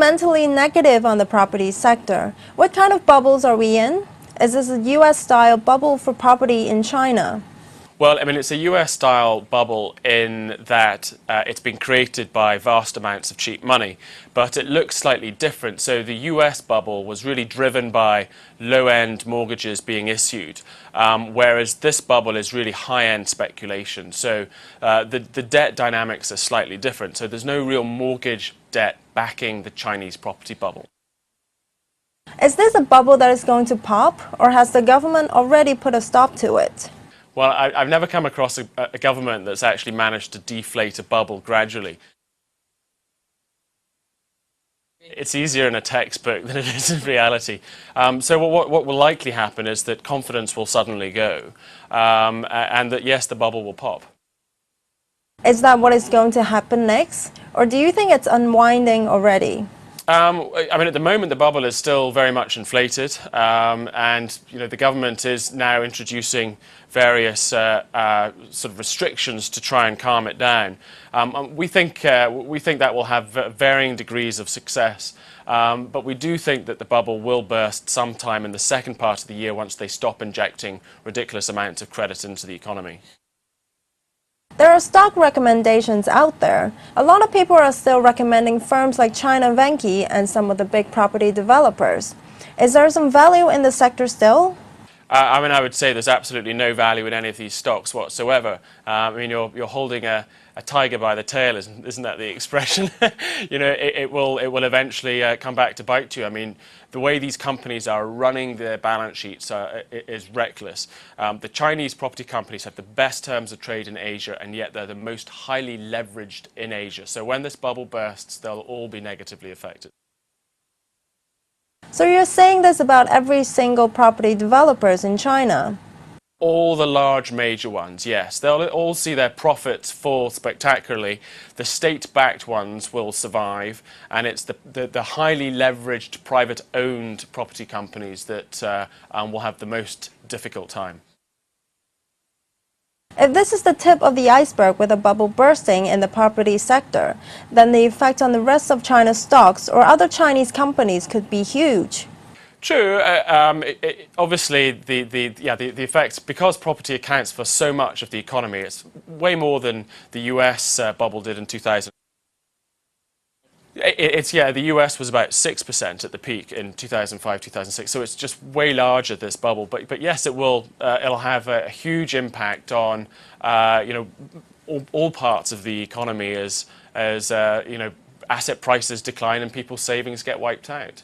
fundamentally negative on the property sector. What kind of bubbles are we in? Is this a US-style bubble for property in China? Well, I mean, it's a US-style bubble in that it's been created by vast amounts of cheap money, but it looks slightly different. So the US bubble was really driven by low-end mortgages being issued, whereas this bubble is really high-end speculation. So the debt dynamics are slightly different. So there's no real mortgage debt backing the Chinese property bubble. Is this a bubble that is going to pop, or has the government already put a stop to it? Well, I've never come across a government that's actually managed to deflate a bubble gradually. It's easier in a textbook than it is in reality. So what will likely happen is that confidence will suddenly go, and that, yes, the bubble will pop. Is that what is going to happen next, or do you think it's unwinding already? I mean, at the moment, the bubble is still very much inflated, and the government is now introducing various sort of restrictions to try and calm it down. We think that will have varying degrees of success, but we do think that the bubble will burst sometime in the second part of the year once they stop injecting ridiculous amounts of credit into the economy. There are stock recommendations out there. A lot of people are still recommending firms like China Vanke and some of the big property developers. Is there some value in the sector still? I mean, I would say there's absolutely no value in any of these stocks whatsoever. I mean, you're holding a tiger by the tail, isn't that the expression? It will eventually come back to bite you. I mean, the way these companies are running their balance sheets is reckless. The Chinese property companies have the best terms of trade in Asia, and yet they're the most highly leveraged in Asia. So when this bubble bursts, they'll all be negatively affected. So you're saying this about every single property developers in China? All the large major ones, yes. They'll all see their profits fall spectacularly. The state-backed ones will survive, and it's the highly leveraged private-owned property companies that will have the most difficult time. If this is the tip of the iceberg with a bubble bursting in the property sector, then the effect on the rest of China's stocks or other Chinese companies could be huge. True. Obviously, the effects, because property accounts for so much of the economy, it's way more than the US bubble did in 2000. The US was about 6% at the peak in 2005, 2006, so it's just way larger, this bubble. But yes, it'll have a huge impact on all parts of the economy as asset prices decline and people's savings get wiped out.